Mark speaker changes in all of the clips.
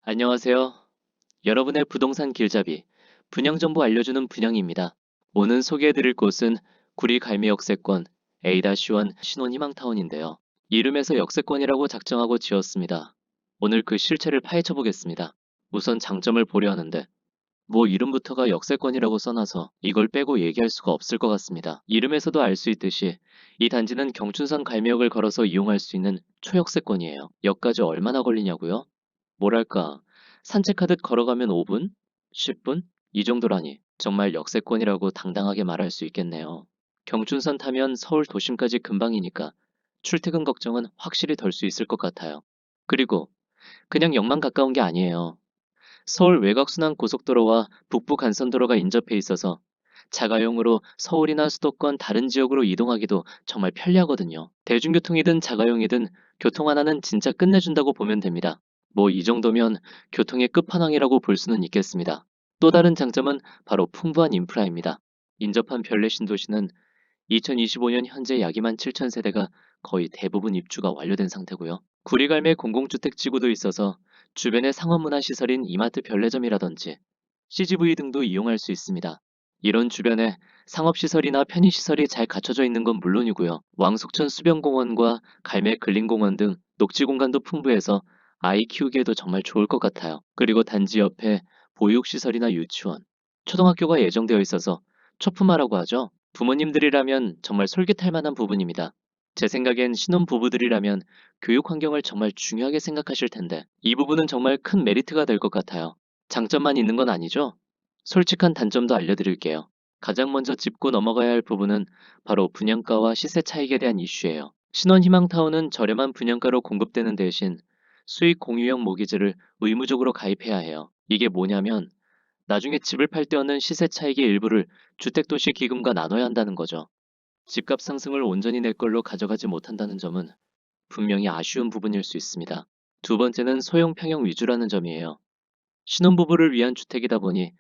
Speaker 1: 안녕하세요. 여러분의 부동산 길잡이, 분양정보 알려주는 분양입니다. 오늘 소개해드릴 곳은 구리 갈매 역세권 A-1 신혼희망타운인데요. 이름에서 역세권이라고 작정하고 지었습니다. 오늘 그 실체를 파헤쳐 보겠습니다. 우선 장점을 보려 하는데, 뭐 이름부터가 역세권이라고 써놔서 이걸 빼고 얘기할 수가 없을 것 같습니다. 이름에서도 알 수 있듯이 이 단지는 경춘선 갈매역을 걸어서 이용할 수 있는 초역세권이에요. 역까지 얼마나 걸리냐고요? 뭐랄까, 산책하듯 걸어가면 5분? 10분? 이 정도라니 정말 역세권이라고 당당하게 말할 수 있겠네요. 경춘선 타면 서울 도심까지 금방이니까 출퇴근 걱정은 확실히 덜 수 있을 것 같아요. 그리고 그냥 역만 가까운 게 아니에요. 서울 외곽순환 고속도로와 북부 간선도로가 인접해 있어서 자가용으로 서울이나 수도권 다른 지역으로 이동하기도 정말 편리하거든요. 대중교통이든 자가용이든 교통 하나는 진짜 끝내준다고 보면 됩니다. 뭐 이 정도면 교통의 끝판왕이라고 볼 수는 있겠습니다. 또 다른 장점은 바로 풍부한 인프라입니다. 인접한 별내 신도시는 2025년 현재 약 2만 7천 세대가 거의 대부분 입주가 완료된 상태고요. 구리갈매 공공주택 지구도 있어서 주변의 상업문화시설인 이마트 별내점이라든지 CGV 등도 이용할 수 있습니다. 이런 주변에 상업시설이나 편의시설이 잘 갖춰져 있는 건 물론이고요. 왕숙천 수변공원과 갈매 근린공원 등 녹지공간도 풍부해서 아이 키우기에도 정말 좋을 것 같아요. 그리고 단지 옆에 보육시설이나 유치원, 초등학교가 예정되어 있어서 초품화라고 하죠. 부모님들이라면 정말 솔깃할 만한 부분입니다. 제 생각엔 신혼부부들이라면 교육 환경을 정말 중요하게 생각하실 텐데 이 부분은 정말 큰 메리트가 될 것 같아요. 장점만 있는 건 아니죠? 솔직한 단점도 알려드릴게요. 가장 먼저 짚고 넘어가야 할 부분은 바로 분양가와 시세 차익에 대한 이슈예요. 신혼희망타운은 저렴한 분양가로 공급되는 대신 수익 공유형 모기지를 의무적으로 가입해야 해요. 이게 뭐냐면 나중에 집을 팔 때 얻는 시세 차익의 일부를 주택도시 기금과 나눠야 한다는 거죠. 집값 상승을 온전히 내 걸로 가져가지 못한다는 점은 분명히 아쉬운 부분일 수 있습니다. 두 번째는 소형 평형 위주라는 점이에요. 신혼부부를 위한 주택이다 보니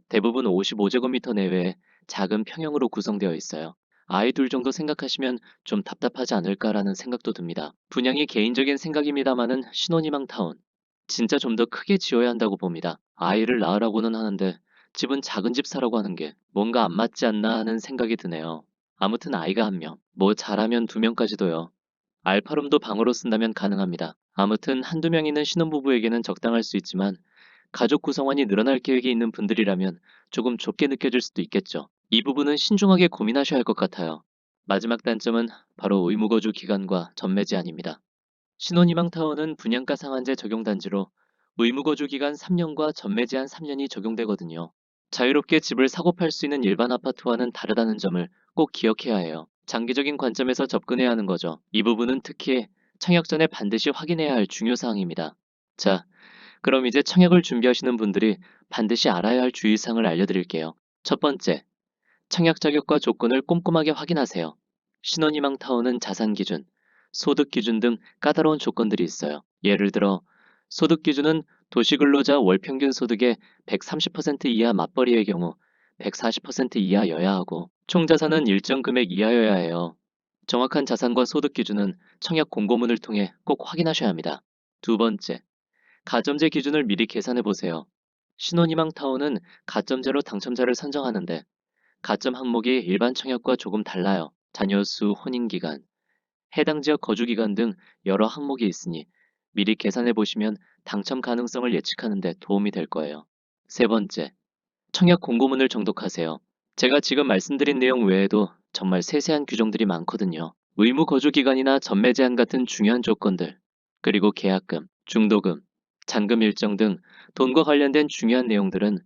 Speaker 1: 대부분 55제곱미터 내외의 작은 평형으로 구성되어 있어요. 아이 둘 정도 생각하시면 좀 답답하지 않을까라는 생각도 듭니다. 분양이 개인적인 생각입니다마는 신혼희망타운. 진짜 좀 더 크게 지어야 한다고 봅니다. 아이를 낳으라고는 하는데 집은 작은 집 사라고 하는 게 뭔가 안 맞지 않나 하는 생각이 드네요. 아무튼 아이가 한 명, 뭐 잘하면 두 명까지도요. 알파룸도 방으로 쓴다면 가능합니다. 아무튼 한두 명 있는 신혼부부에게는 적당할 수 있지만 가족 구성원이 늘어날 계획이 있는 분들이라면 조금 좁게 느껴질 수도 있겠죠. 이 부분은 신중하게 고민하셔야 할 것 같아요. 마지막 단점은 바로 의무거주 기간과 전매 제한입니다. 신혼희망타운은 분양가 상한제 적용 단지로 의무거주 기간 3년과 전매 제한 3년이 적용되거든요. 자유롭게 집을 사고 팔 수 있는 일반 아파트와는 다르다는 점을 꼭 기억해야 해요. 장기적인 관점에서 접근해야 하는 거죠. 이 부분은 특히 청약 전에 반드시 확인해야 할 중요 사항입니다. 자, 그럼 이제 청약을 준비하시는 분들이 반드시 알아야 할 주의사항을 알려드릴게요. 첫 번째, 청약 자격과 조건을 꼼꼼하게 확인하세요. 신혼희망타운은 자산 기준, 소득 기준 등 까다로운 조건들이 있어요. 예를 들어 소득 기준은 도시근로자 월평균 소득의 130% 이하 맞벌이의 경우 140% 이하여야 하고 총 자산은 일정 금액 이하여야 해요. 정확한 자산과 소득 기준은 청약 공고문을 통해 꼭 확인하셔야 합니다. 두 번째, 가점제 기준을 미리 계산해 보세요. 신혼희망타운은 가점제로 당첨자를 선정하는데 가점 항목이 일반 청약과 조금 달라요. 자녀 수, 혼인기간, 해당 지역 거주기간 등 여러 항목이 있으니 미리 계산해 보시면 당첨 가능성을 예측하는 데 도움이 될 거예요. 세 번째, 청약 공고문을 정독하세요. 제가 지금 말씀드린 내용 외에도 정말 세세한 규정들이 많거든요. 의무 거주 기간이나 전매 제한 같은 중요한 조건들, 그리고 계약금, 중도금, 잔금 일정 등 돈과 관련된 중요한 내용들은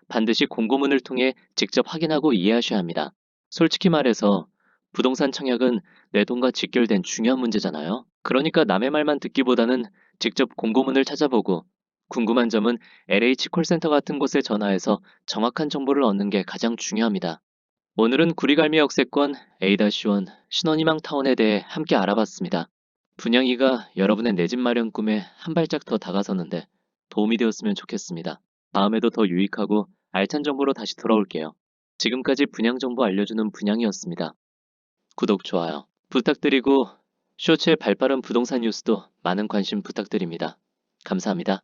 Speaker 1: 반드시 공고문을 통해 직접 확인하고 이해하셔야 합니다. 솔직히 말해서 부동산 청약은 내 돈과 직결된 중요한 문제잖아요. 그러니까 남의 말만 듣기보다는 직접 공고문을 찾아보고 궁금한 점은 LH 콜센터 같은 곳에 전화해서 정확한 정보를 얻는 게 가장 중요합니다. 오늘은 구리갈미 역세권 A-1 신혼희망타운에 대해 함께 알아봤습니다. 분양이가 여러분의 내 집 마련 꿈에 한 발짝 더 다가섰는데 도움이 되었으면 좋겠습니다. 다음에도 더 유익하고 알찬 정보로 다시 돌아올게요. 지금까지 분양 정보 알려주는 분양이었습니다. 구독, 좋아요 부탁드리고 쇼츠의 발빠른 부동산 뉴스도 많은 관심 부탁드립니다. 감사합니다.